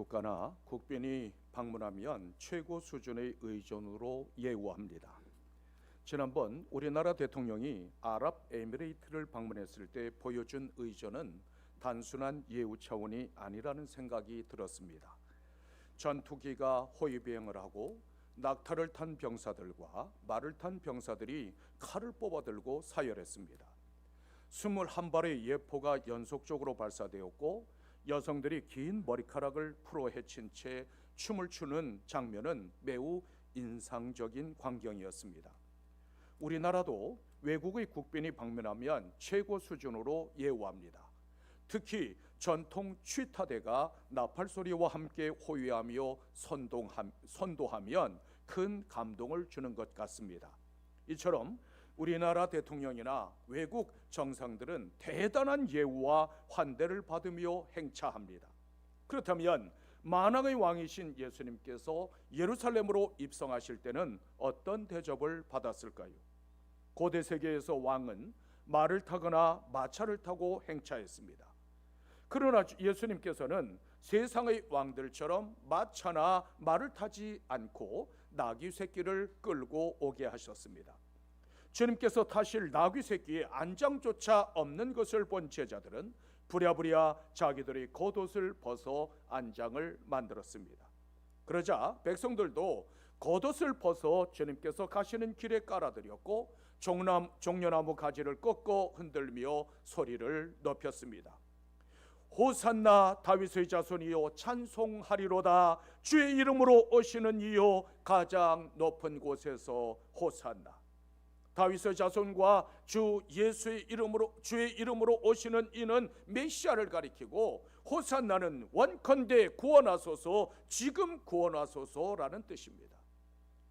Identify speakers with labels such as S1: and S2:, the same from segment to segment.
S1: 국가나 국빈이 방문하면 최고 수준의 의존으로 예우합니다. 지난번 우리나라 대통령이 아랍에미레이트를 방문했을 때 보여준 의존은 단순한 예우 차원이 아니라는 생각이 들었습니다. 전투기가 호위비행을 하고 낙타를 탄 병사들과 말을 탄 병사들이 칼을 뽑아들고 사열했습니다. 21발의 예포가 연속적으로 발사되었고 여성들이 긴 머리카락을 풀어 헤친 채 춤을 추는 장면은 매우 인상적인 광경이었습니다. 우리나라도 외국의 국빈이 방문하면 최고 수준으로 예우합니다. 특히 전통 취타대가 나팔 소리와 함께 호위하며 선도하면 큰 감동을 주는 것 같습니다. 이처럼 우리나라 대통령이나 외국 정상들은 대단한 예우와 환대를 받으며 행차합니다. 그렇다면 만왕의 왕이신 예수님께서 예루살렘으로 입성하실 때는 어떤 대접을 받았을까요? 고대 세계에서 왕은 말을 타거나 마차를 타고 행차했습니다. 그러나 예수님께서는 세상의 왕들처럼 마차나 말을 타지 않고 나귀 새끼를 끌고 오게 하셨습니다. 주님께서 타실 나귀 새끼에 안장조차 없는 것을 본 제자들은 부랴부랴 자기들의 겉옷을 벗어 안장을 만들었습니다. 그러자 백성들도 겉옷을 벗어 주님께서 가시는 길에 깔아드렸고 종려나무 가지를 꺾어 흔들며 소리를 높였습니다. 호산나 다윗의 자손이요 찬송하리로다. 주의 이름으로 오시는 이요 가장 높은 곳에서 호산나. 다윗의 자손과 주의 이름으로 오시는 이는 메시아를 가리키고 호산나는 원컨대 구원하소서, 지금 구원하소서라는 뜻입니다.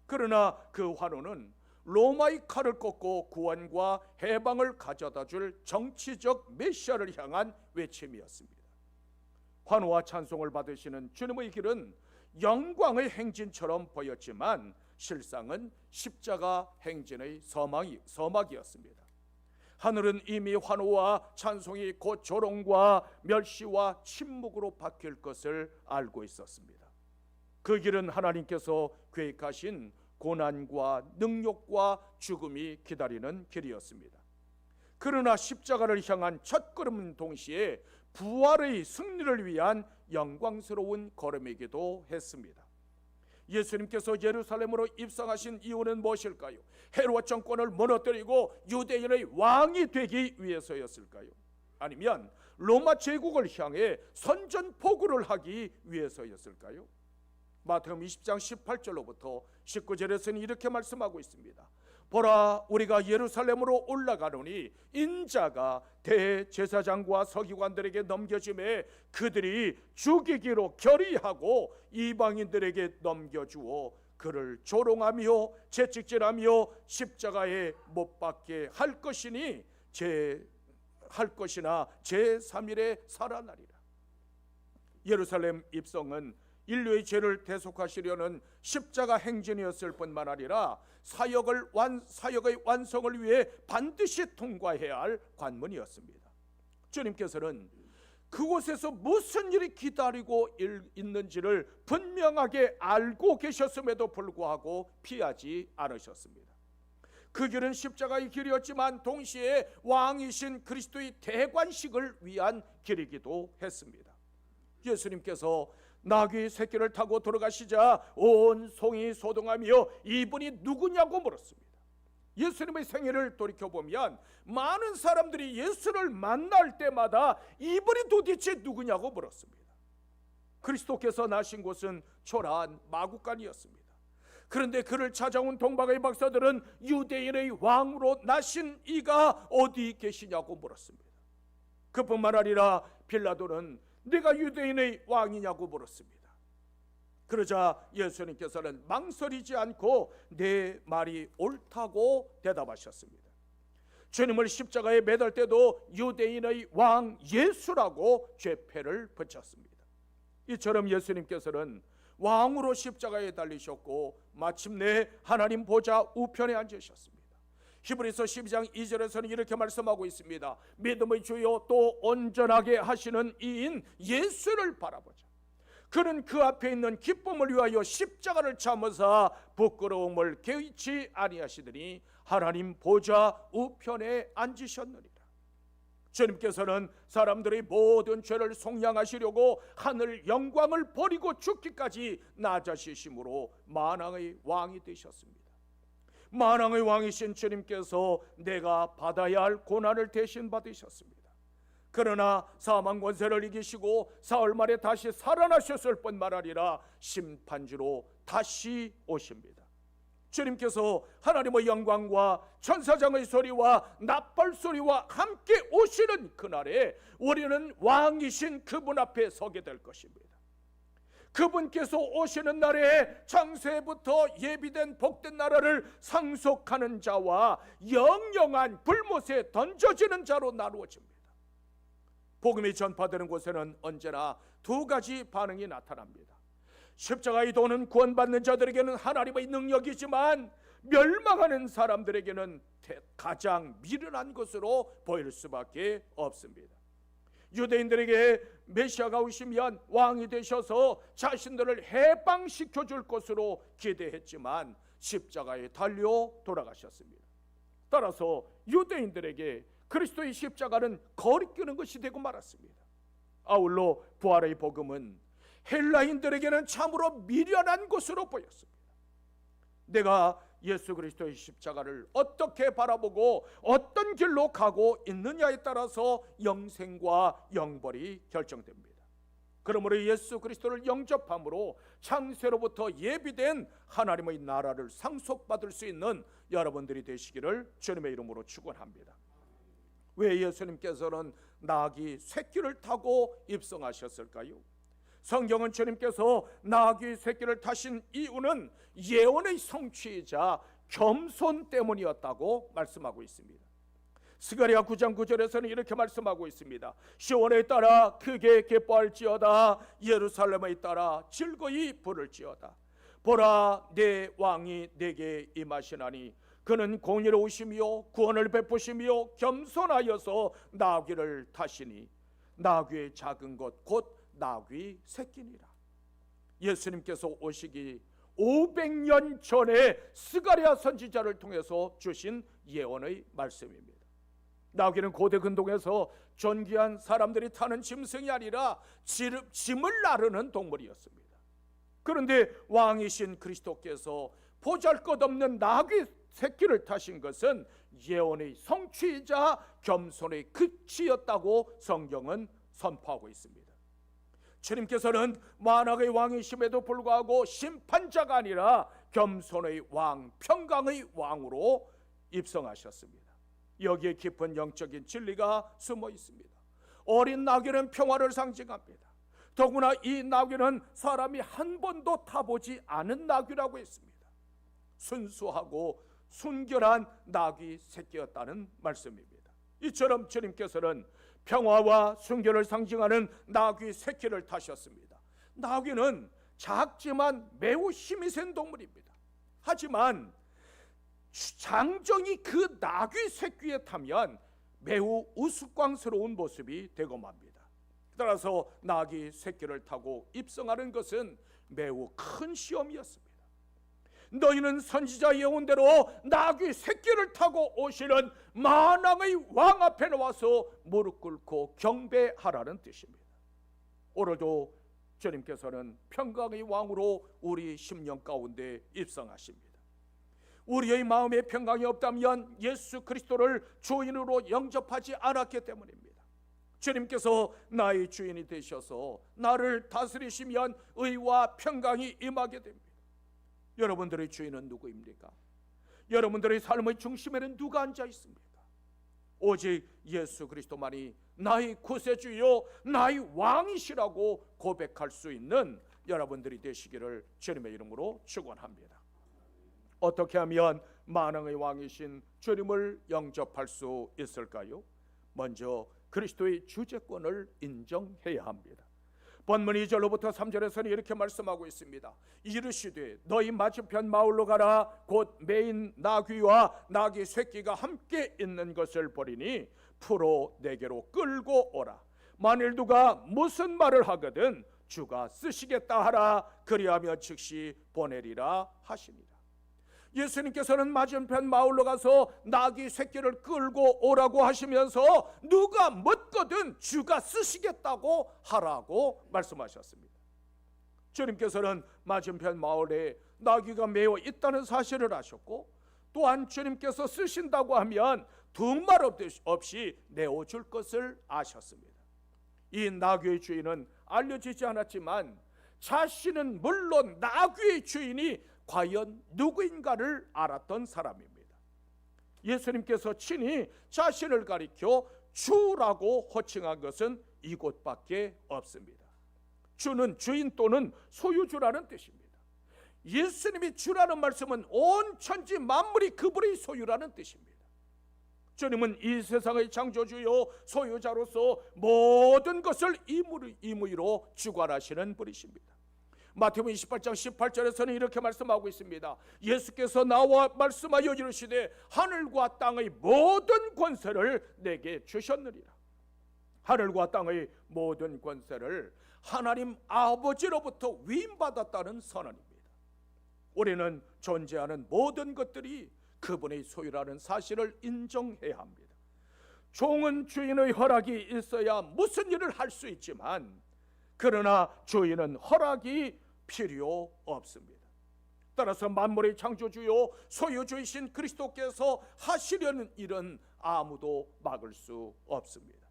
S1: 그러나 그 환호는 로마의 칼을 꺾고 구원과 해방을 가져다 줄 정치적 메시아를 향한 외침이었습니다. 환호와 찬송을 받으시는 주님의 길은 영광의 행진처럼 보였지만 실상은 십자가 행진의 서막이었습니다. 하늘은 이미 환호와 찬송이 곧 조롱과 멸시와 침묵으로 바뀔 것을 알고 있었습니다. 그 길은 하나님께서 계획하신 고난과 능욕과 죽음이 기다리는 길이었습니다. 그러나 십자가를 향한 첫걸음은 동시에 부활의 승리를 위한 영광스러운 걸음이기도 했습니다. 예수님께서 예루살렘으로 입성하신 이유는 무엇일까요? 헤롯 정권을 무너뜨리고 유대인의 왕이 되기 위해서였을까요? 아니면 로마 제국을 향해 선전포고를 하기 위해서였을까요? 마태복음 20장 18절로부터 19절에서는 이렇게 말씀하고 있습니다. 보라, 우리가 예루살렘으로 올라가노니 인자가 대제사장과 서기관들에게 넘겨짐에 그들이 죽이기로 결의하고 이방인들에게 넘겨주어 그를 조롱하며 채찍질하며 십자가에 못 박게 할 것이나 제3일에 살아나리라. 예루살렘 입성은 인류의 죄를 대속하시려는 십자가 행진이었을 뿐만 아니라 사역의 완성을 위해 반드시 통과해야 할 관문이었습니다. 주님께서는 그곳에서 무슨 일이 기다리고 있는지를 분명하게 알고 계셨음에도 불구하고 피하지 않으셨습니다. 그 길은 십자가의 길이었지만 동시에 왕이신 그리스도의 대관식을 위한 길이기도 했습니다. 예수님께서 나귀 새끼를 타고 들어가시자 온 성이 소동하며 이분이 누구냐고 물었습니다. 예수님의 생애를 돌이켜보면 많은 사람들이 예수를 만날 때마다 이분이 도대체 누구냐고 물었습니다. 그리스도께서 나신 곳은 초라한 마구간이었습니다. 그런데 그를 찾아온 동방의 박사들은 유대인의 왕으로 나신 이가 어디 계시냐고 물었습니다. 그뿐만 아니라 빌라도는 네가 유대인의 왕이냐고 물었습니다. 그러자 예수님께서는 망설이지 않고 내 말이 옳다고 대답하셨습니다. 주님을 십자가에 매달 때도 유대인의 왕 예수라고 죄패를 붙였습니다. 이처럼 예수님께서는 왕으로 십자가에 달리셨고 마침내 하나님 보좌 우편에 앉으셨습니다. 히브리서 12장 2절에서는 이렇게 말씀하고 있습니다. 믿음의 주요 또 온전하게 하시는 이인 예수를 바라보자. 그는 그 앞에 있는 기쁨을 위하여 십자가를 참으사 부끄러움을 개의치 아니하시더니 하나님 보좌 우편에 앉으셨느니라. 주님께서는 사람들의 모든 죄를 속량하시려고 하늘 영광을 버리고 죽기까지 낮아지심으로 만왕의 왕이 되셨습니다. 만왕의 왕이신 주님께서 내가 받아야 할 고난을 대신 받으셨습니다. 그러나 사망 권세를 이기시고 사흘 만에 다시 살아나셨을 뿐만 아니라 심판주로 다시 오십니다. 주님께서 하나님의 영광과 천사장의 소리와 나팔 소리와 함께 오시는 그날에 우리는 왕이신 그분 앞에 서게 될 것입니다. 그분께서 오시는 날에 창세부터 예비된 복된 나라를 상속하는 자와 영영한 불못에 던져지는 자로 나누어집니다. 복음이 전파되는 곳에는 언제나 두 가지 반응이 나타납니다. 십자가의 도는 구원받는 자들에게는 하나님의 능력이지만 멸망하는 사람들에게는 가장 미련한 것으로 보일 수밖에 없습니다. 유대인들에게 메시아가 오시면 왕이 되셔서 자신들을 해방시켜 줄 것으로 기대했지만 십자가에 달려 돌아가셨습니다. 따라서 유대인들에게 그리스도의 십자가는 거리끼는 것이 되고 말았습니다. 아울러 부활의 복음은 헬라인들에게는 참으로 미련한 것으로 보였습니다. 내가 예수 그리스도의 십자가를 어떻게 바라보고 어떤 길로 가고 있느냐에 따라서 영생과 영벌이 결정됩니다. 그러므로 예수 그리스도를 영접함으로 창세로부터 예비된 하나님의 나라를 상속받을 수 있는 여러분들이 되시기를 주님의 이름으로 축원합니다. 왜 예수님께서는 나귀 새끼를 타고 입성하셨을까요? 성경은 주님께서 나귀 새끼를 타신 이유는 예언의 성취이자 겸손 때문이었다고 말씀하고 있습니다. 스가랴 9장 9절에서는 이렇게 말씀하고 있습니다. 시온에 따라 크게 기뻐할지어다, 예루살렘에 따라 즐거이 부를지어다. 보라, 내 왕이 내게 임하시나니 그는 공의로우시며 구원을 베푸시며 겸손하여서 나귀를 타시니 나귀의 작은 것 곧 나귀 새끼니라. 예수님께서 오시기 500년 전에 스가랴 선지자를 통해서 주신 예언의 말씀입니다. 나귀는 고대 근동에서 존귀한 사람들이 타는 짐승이 아니라 짐을 나르는 동물이었습니다. 그런데 왕이신 그리스도께서 보잘것없는 나귀 새끼를 타신 것은 예언의 성취이자 겸손의 끝이었다고 성경은 선포하고 있습니다. 주님께서는 만왕의 왕이심에도 불구하고 심판자가 아니라 겸손의 왕, 평강의 왕으로 입성하셨습니다. 여기에 깊은 영적인 진리가 숨어 있습니다. 어린 나귀는 평화를 상징합니다. 더구나 이 나귀는 사람이 한 번도 타보지 않은 나귀라고 했습니다. 순수하고 순결한 나귀 새끼였다는 말씀입니다. 이처럼 주님께서는 평화와 순결을 상징하는 나귀 새끼를 타셨습니다. 나귀는 작지만 매우 힘이 센 동물입니다. 하지만 장정이 그 나귀 새끼에 타면 매우 우스꽝스러운 모습이 되고 맙니다. 따라서 나귀 새끼를 타고 입성하는 것은 매우 큰 시험이었습니다. 너희는 선지자 예언대로 나귀 새끼를 타고 오시는 만왕의 왕 앞에 나와서 무릎 꿇고 경배하라는 뜻입니다. 오늘도 주님께서는 평강의 왕으로 우리 심령 가운데 입성하십니다. 우리의 마음에 평강이 없다면 예수 그리스도를 주인으로 영접하지 않았기 때문입니다. 주님께서 나의 주인이 되셔서 나를 다스리시면 의와 평강이 임하게 됩니다. 여러분들의 주인은 누구입니까? 여러분들의 삶의 중심에는 누가 앉아 있습니까? 오직 예수 그리스도만이 나의 구세주요 나의 왕이시라고 고백할 수 있는 여러분들이 되시기를 주님의 이름으로 축원합니다. 어떻게 하면 만왕의 왕이신 주님을 영접할 수 있을까요? 먼저 그리스도의 주재권을 인정해야 합니다. 본문 2절로부터 3절에서는 이렇게 말씀하고 있습니다. 이르시되 너희 맞은편 마을로 가라. 곧 매인 나귀와 나귀 새끼가 함께 있는 것을 보리니 풀어 내게로 끌고 오라. 만일 누가 무슨 말을 하거든 주가 쓰시겠다 하라. 그리하면 즉시 보내리라 하시니라. 예수님께서는 맞은편 마을로 가서 나귀 새끼를 끌고 오라고 하시면서 누가 묻거든 주가 쓰시겠다고 하라고 말씀하셨습니다. 주님께서는 맞은편 마을에 나귀가 매어 있다는 사실을 아셨고, 또한 주님께서 쓰신다고 하면 두말 없이 내어줄 것을 아셨습니다. 이 나귀의 주인은 알려지지 않았지만 자신은 물론 나귀의 주인이 과연 누구인가를 알았던 사람입니다. 예수님께서 친히 자신을 가리켜 주라고 호칭한 것은 이곳밖에 없습니다. 주는 주인 또는 소유주라는 뜻입니다. 예수님이 주라는 말씀은 온 천지 만물이 그분의 소유라는 뜻입니다. 주님은 이 세상의 창조주요 소유자로서 모든 것을 임의로 주관하시는 분이십니다. 마태복음 28장 18절에서는 이렇게 말씀하고 있습니다. 예수께서 나와 말씀하여 이르시되 하늘과 땅의 모든 권세를 내게 주셨느니라. 하늘과 땅의 모든 권세를 하나님 아버지로부터 위임받았다는 선언입니다. 우리는 존재하는 모든 것들이 그분의 소유라는 사실을 인정해야 합니다. 종은 주인의 허락이 있어야 무슨 일을 할 수 있지만, 그러나 주인은 허락이 필요 없습니다. 따라서 만물의 창조주요 소유주이신 그리스도께서 하시려는 일은 아무도 막을 수 없습니다.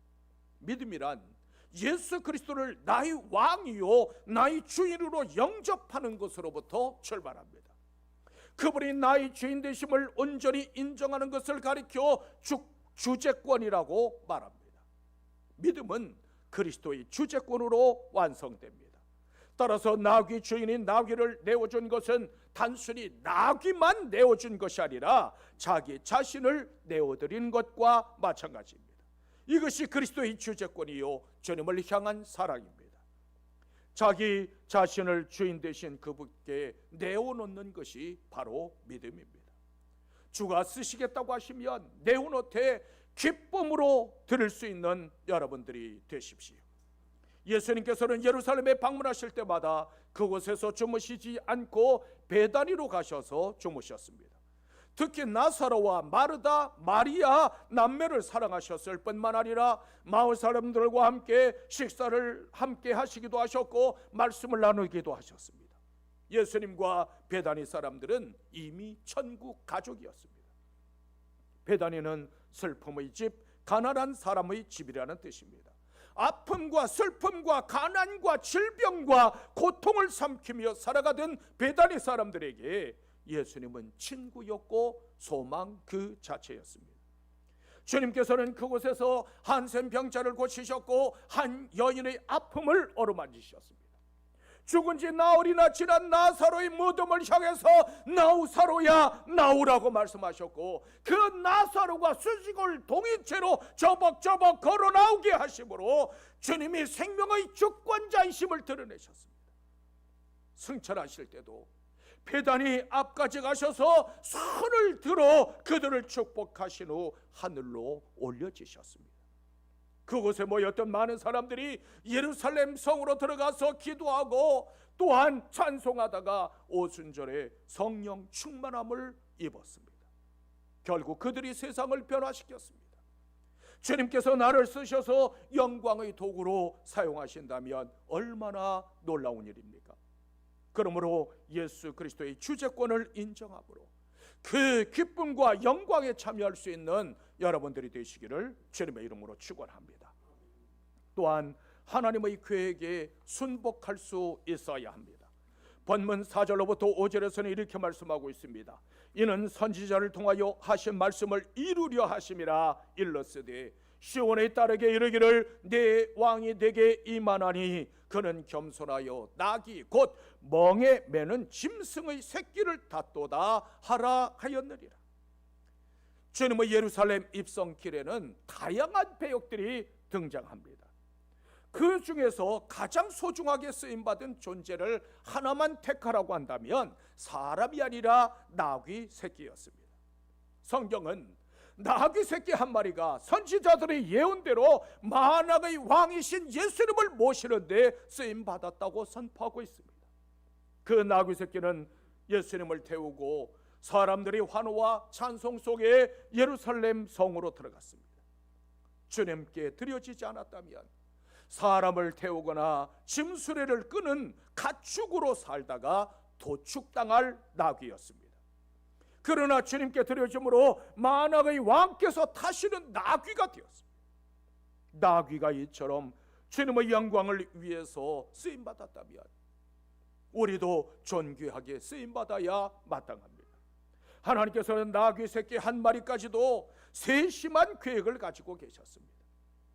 S1: 믿음이란 예수 그리스도를 나의 왕이요 나의 주인으로 영접하는 것으로부터 출발합니다. 그분이 나의 주인 되심을 온전히 인정하는 것을 가리켜 주재권이라고 말합니다. 믿음은 그리스도의 주재권으로 완성됩니다. 따라서 나귀 주인이 나귀를 내어준 것은 단순히 나귀만 내어준 것이 아니라 자기 자신을 내어드린 것과 마찬가지입니다. 이것이 그리스도의 주재권이요 주님을 향한 사랑입니다. 자기 자신을 주인 되신 그분께 내어놓는 것이 바로 믿음입니다. 주가 쓰시겠다고 하시면 내어놓되 기쁨으로 들을 수 있는 여러분들이 되십시오. 예수님께서는 예루살렘에 방문하실 때마다 그곳에서 주무시지 않고 베다니로 가셔서 주무셨습니다. 특히 나사로와 마르다, 마리아 남매를 사랑하셨을 뿐만 아니라 마을 사람들과 함께 식사를 함께 하시기도 하셨고 말씀을 나누기도 하셨습니다. 예수님과 베다니 사람들은 이미 천국 가족이었습니다. 베다니는 슬픔의 집, 가난한 사람의 집이라는 뜻입니다. 아픔과 슬픔과 가난과 질병과 고통을 삼키며 살아가던 베다니 사람들에게 예수님은 친구였고 소망 그 자체였습니다. 주님께서는 그곳에서 한 셈병자를 고치셨고 한 여인의 아픔을 어루만지셨습니다. 죽은 지 나흘이나 지난 나사로의 무덤을 향해서 나우사로야 나오라고 말씀하셨고, 그 나사로가 수직을 동이채로 저벅저벅 걸어 나오게 하심으로 주님이 생명의 주권자이심을 드러내셨습니다. 승천하실 때도 베다니 앞까지 가셔서 손을 들어 그들을 축복하신 후 하늘로 올려지셨습니다. 그곳에 모였던 많은 사람들이 예루살렘 성으로 들어가서 기도하고 또한 찬송하다가 오순절에 성령 충만함을 입었습니다. 결국 그들이 세상을 변화시켰습니다. 주님께서 나를 쓰셔서 영광의 도구로 사용하신다면 얼마나 놀라운 일입니까? 그러므로 예수 그리스도의 주재권을 인정함으로 그 기쁨과 영광에 참여할 수 있는 여러분들이 되시기를 주님의 이름으로 축원합니다. 또한 하나님의 계획에 순복할 수 있어야 합니다. 본문 4절로부터 5절에서는 이렇게 말씀하고 있습니다. 이는 선지자를 통하여 하신 말씀을 이루려 하심이라. 일러스되 시온에 따르게 이르기를 내 왕이 내게 임하나니 그는 겸손하여 낙이 곧 멍에 매는 짐승의 새끼를 닫도다 하라 하였느니라. 주님의 예루살렘 입성길에는 다양한 배역들이 등장합니다. 그 중에서 가장 소중하게 쓰임받은 존재를 하나만 택하라고 한다면 사람이 아니라 나귀 새끼였습니다. 성경은 나귀 새끼 한 마리가 선지자들의 예언대로 만왕의 왕이신 예수님을 모시는데 쓰임 받았다고 선포하고 있습니다. 그 나귀 새끼는 예수님을 태우고 사람들이 환호와 찬송 속에 예루살렘 성으로 들어갔습니다. 주님께 드려지지 않았다면 사람을 태우거나 짐수레를 끄는 가축으로 살다가 도축당할 나귀였습니다. 그러나 주님께 드려짐으로 만왕의 왕께서 타시는 나귀가 되었습니다. 나귀가 이처럼 주님의 영광을 위해서 쓰임받았다면 우리도 존귀하게 쓰임받아야 마땅합니다. 하나님께서는 나귀 새끼 한 마리까지도 세심한 계획을 가지고 계셨습니다.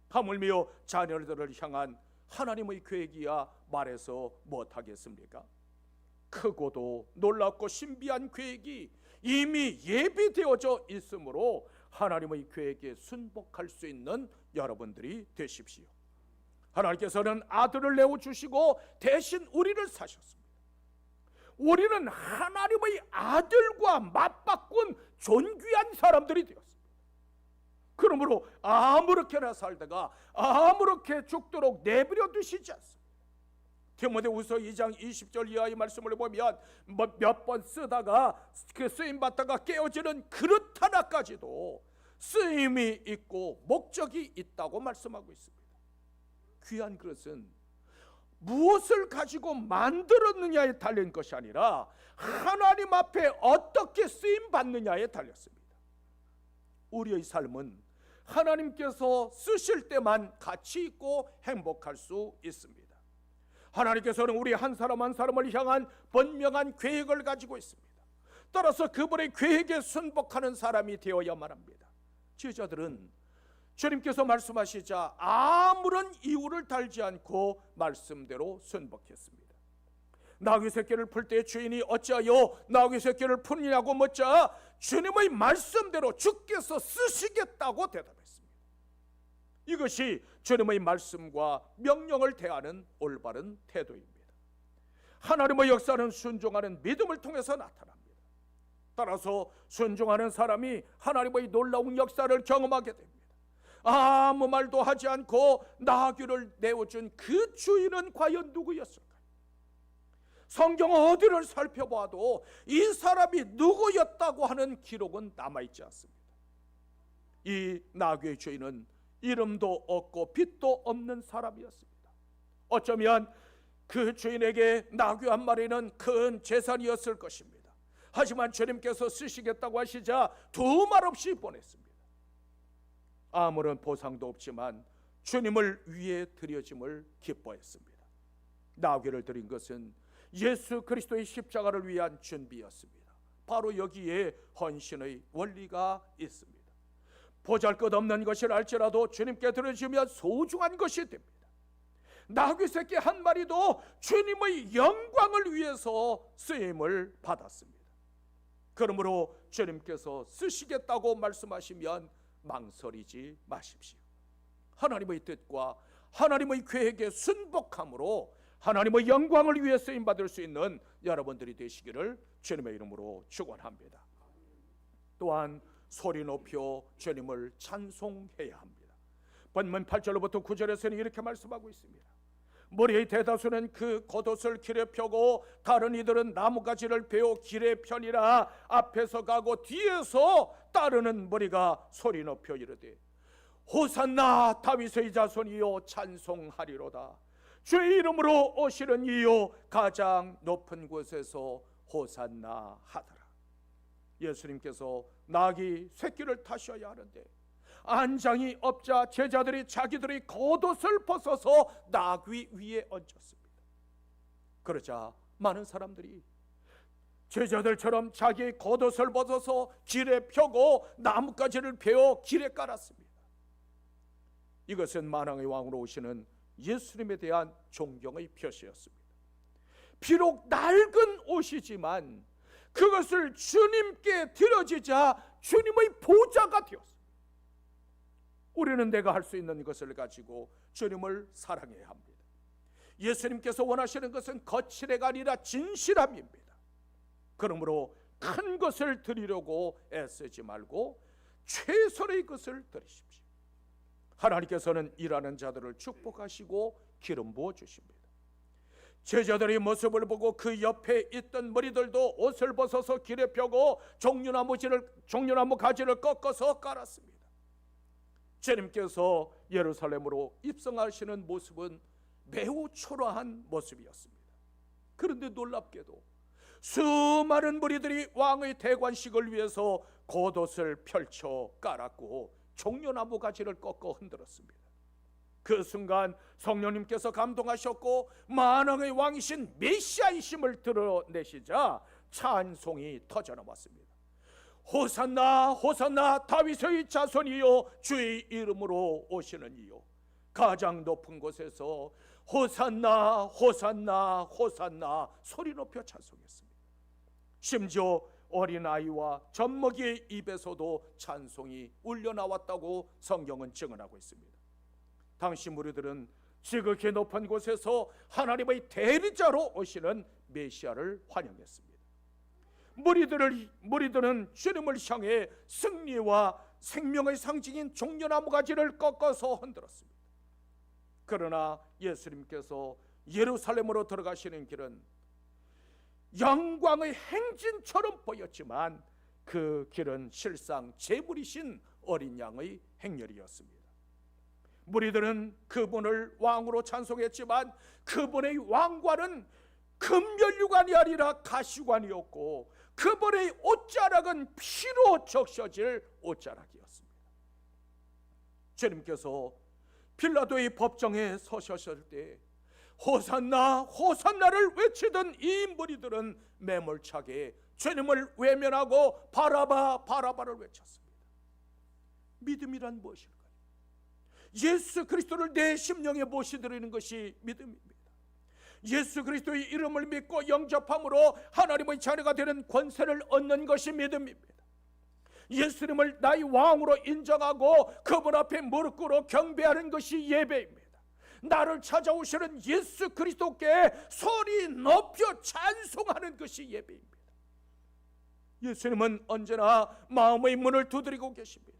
S1: 하물며 자녀들을 향한 하나님의 계획이야 말해서 못하겠습니까? 크고도 놀랍고 신비한 계획이 이미 예비되어져 있으므로 하나님의 계획에 순복할 수 있는 여러분들이 되십시오. 하나님께서는 아들을 내어주시고 대신 우리를 사셨습니다. 우리는 하나님의 아들과 맞바꾼 존귀한 사람들이 되었습니다. 그러므로 아무렇게나 살다가 아무렇게 죽도록 내버려 두시지 않습니다. 디모데후서 2장 20절 이하의 말씀을 보면 몇 번 쓰다가 그 쓰임 받다가 깨어지는 그릇 하나까지도 쓰임이 있고 목적이 있다고 말씀하고 있습니다. 귀한 그릇은 무엇을 가지고 만들었느냐에 달린 것이 아니라 하나님 앞에 어떻게 쓰임 받느냐에 달렸습니다. 우리의 삶은 하나님께서 쓰실 때만 가치 있고 행복할 수 있습니다. 하나님께서는 우리 한 사람 한 사람을 향한 분명한 계획을 가지고 있습니다. 따라서 그분의 계획에 순복하는 사람이 되어야만 합니다. 제자들은 주님께서 말씀하시자 아무런 이유를 달지 않고 말씀대로 순복했습니다. 나귀 새끼를 풀 때 주인이 어찌하여 나귀 새끼를 푸느냐고 묻자 주님의 말씀대로 주께서 쓰시겠다고 대답했습니다. 이것이 주님의 말씀과 명령을 대하는 올바른 태도입니다. 하나님의 역사는 순종하는 믿음을 통해서 나타납니다. 따라서 순종하는 사람이 하나님의 놀라운 역사를 경험하게 됩니다. 아무 말도 하지 않고 나귀를 내어준 그 주인은 과연 누구였을까요? 성경 어디를 살펴봐도 이 사람이 누구였다고 하는 기록은 남아있지 않습니다. 이 나귀의 주인은 이름도 없고 빛도 없는 사람이었습니다. 어쩌면 그 주인에게 나귀 한 마리는 큰 재산이었을 것입니다. 하지만 주님께서 쓰시겠다고 하시자 두 말 없이 보냈습니다. 아무런 보상도 없지만 주님을 위해 드려짐을 기뻐했습니다. 나귀를 드린 것은 예수 그리스도의 십자가를 위한 준비였습니다. 바로 여기에 헌신의 원리가 있습니다. 보잘것없는 것을 알지라도 주님께 드려주면 소중한 것이 됩니다. 나귀 새끼 한 마리도 주님의 영광을 위해서 쓰임을 받았습니다. 그러므로 주님께서 쓰시겠다고 말씀하시면 망설이지 마십시오. 하나님의 뜻과 하나님의 계획에 순복함으로 하나님의 영광을 위해 쓰임받을 수 있는 여러분들이 되시기를 주님의 이름으로 축원합니다. 또한 소리 높여 주님을 찬송해야 합니다. 본문 8절로부터 9절에서는 이렇게 말씀하고 있습니다. 무리의 대다수는 그 겉옷을 길에 펴고 다른 이들은 나무가지를 베어 길에 펴니라. 앞에서 가고 뒤에서 따르는 무리가 소리 높여 이르되 호산나 다윗의 자손이여 찬송하리로다. 주의 이름으로 오시는 이여 가장 높은 곳에서 호산나 하더라. 예수님께서 나귀 새끼를 타셔야 하는데 안장이 없자 제자들이 자기들의 겉옷을 벗어서 나귀 위에 얹었습니다. 그러자 많은 사람들이 제자들처럼 자기의 겉옷을 벗어서 길에 펴고 나뭇가지를 베어 길에 깔았습니다. 이것은 만왕의 왕으로 오시는 예수님에 대한 존경의 표시였습니다. 비록 낡은 옷이지만 그것을 주님께 드려지자 주님의 보좌가 되었습니다. 우리는 내가 할 수 있는 것을 가지고 주님을 사랑해야 합니다. 예수님께서 원하시는 것은 거칠애가 아니라 진실함입니다. 그러므로 큰 것을 드리려고 애쓰지 말고 최선의 것을 드리십시오. 하나님께서는 일하는 자들을 축복하시고 기름 부어 주십니다. 제자들의 모습을 보고 그 옆에 있던 무리들도 옷을 벗어서 길에 펴고 종려나무 가지를 꺾어서 깔았습니다. 주님께서 예루살렘으로 입성하시는 모습은 매우 초라한 모습이었습니다. 그런데 놀랍게도 수많은 무리들이 왕의 대관식을 위해서 겉옷을 펼쳐 깔았고 종려나무 가지를 꺾어 흔들었습니다. 그 순간 성령님께서 감동하셨고 만왕의 왕이신 메시아이심을 드러내시자 찬송이 터져나왔습니다. 호산나 호산나 다윗의 자손이요 주의 이름으로 오시는 이요 가장 높은 곳에서 호산나 호산나 호산나 소리 높여 찬송했습니다. 심지어 어린아이와 젖먹이의 입에서도 찬송이 울려나왔다고 성경은 증언하고 있습니다. 당시 무리들은 지극히 높은 곳에서 하나님의 대리자로 오시는 메시아를 환영했습니다. 무리들은 주님을 향해 승리와 생명의 상징인 종려나무 가지를 꺾어서 흔들었습니다. 그러나 예수님께서 예루살렘으로 들어가시는 길은 영광의 행진처럼 보였지만 그 길은 실상 제물이신 어린 양의 행렬이었습니다. 무리들은 그분을 왕으로 찬송했지만 그분의 왕관은 금면류관이 아니라 가시관이었고 그분의 옷자락은 피로 적셔질 옷자락이었습니다. 주님께서 빌라도의 법정에 서셨을 때 호산나 호산나를 외치던 이 무리들은 매몰차게 주님을 외면하고 바라바 바라바를 외쳤습니다. 믿음이란 무엇일까요? 예수 그리스도를 내 심령에 모시드리는 것이 믿음입니다. 예수 그리스도의 이름을 믿고 영접함으로 하나님의 자녀가 되는 권세를 얻는 것이 믿음입니다. 예수님을 나의 왕으로 인정하고 그분 앞에 무릎 꿇어 경배하는 것이 예배입니다. 나를 찾아오시는 예수 그리스도께 소리 높여 찬송하는 것이 예배입니다. 예수님은 언제나 마음의 문을 두드리고 계십니다.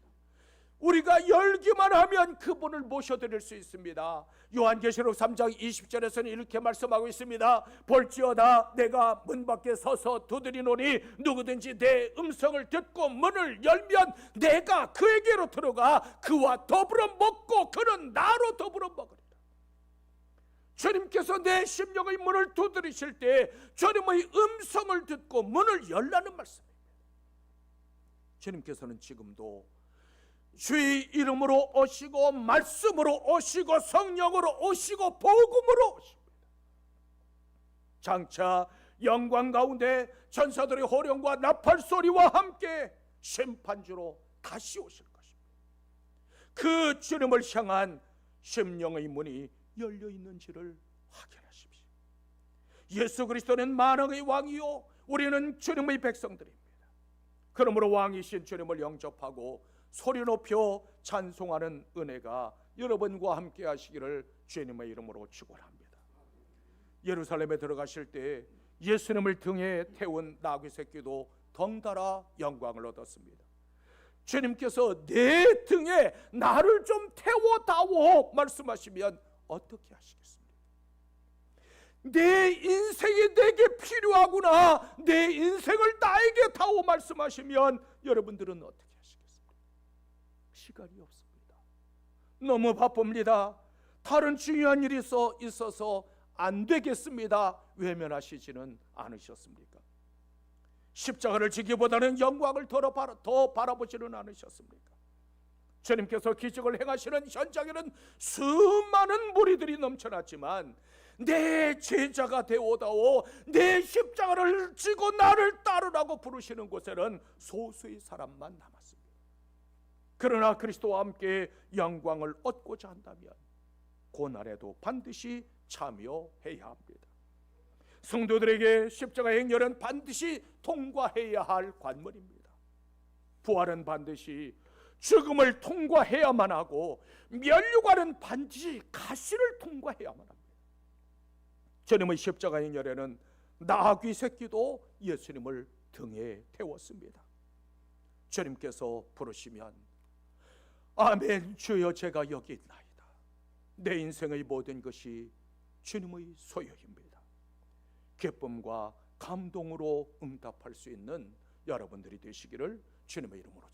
S1: 우리가 열기만 하면 그분을 모셔드릴 수 있습니다. 요한계시록 3장 20절에서는 이렇게 말씀하고 있습니다. 볼지어다 내가 문 밖에 서서 두드리노니 누구든지 내 음성을 듣고 문을 열면 내가 그에게로 들어가 그와 더불어 먹고 그는 나로 더불어 먹으리라. 주님께서 내 심령의 문을 두드리실 때 주님의 음성을 듣고 문을 열라는 말씀입니다. 주님께서는 지금도 주의 이름으로 오시고 말씀으로 오시고 성령으로 오시고 복음으로 오십니다. 장차 영광 가운데 전사들의 호령과 나팔 소리와 함께 심판주로 다시 오실 것입니다. 그 주님을 향한 심령의 문이 열려 있는지를 확인하십시오. 예수 그리스도는 만왕의 왕이요 우리는 주님의 백성들입니다. 그러므로 왕이신 주님을 영접하고 소리 높여 찬송하는 은혜가 여러분과 함께 하시기를 주님의 이름으로 축원합니다. 예루살렘에 들어가실 때 예수님을 등에 태운 나귀 새끼도 덩달아 영광을 얻었습니다. 주님께서 내 등에 나를 좀 태워다오 말씀하시면 어떻게 하시겠습니까? 내 인생이 내게 필요하구나, 내 인생을 나에게 다오 말씀하시면 여러분들은 어떻게 하시겠습니까? 시간이 없습니다. 너무 바쁩니다. 다른 중요한 일이 있어서 안 되겠습니다. 외면하시지는 않으셨습니까? 십자가를 지기보다는 영광을 더 바라보지는 않으셨습니까? 주님께서 기적을 행하시는 현장에는 수많은 무리들이 넘쳐났지만 내 제자가 되오다오, 내 십자가를 지고 나를 따르라고 부르시는 곳에는 소수의 사람만 남았습니다. 그러나 그리스도와 함께 영광을 얻고자 한다면 고난에도 반드시 참여해야 합니다. 성도들에게 십자가 행렬은 반드시 통과해야 할 관문입니다. 부활은 반드시 죽음을 통과해야만 하고 면류관은 반드시 가시를 통과해야만 합니다. 주님의 십자가 행렬에는 나귀 새끼도 예수님을 등에 태웠습니다. 주님께서 부르시면 아멘 주여 제가 여기 있나이다. 내 인생의 모든 것이 주님의 소유입니다. 기쁨과 감동으로 응답할 수 있는 여러분들이 되시기를 주님의 이름으로 축복합니다.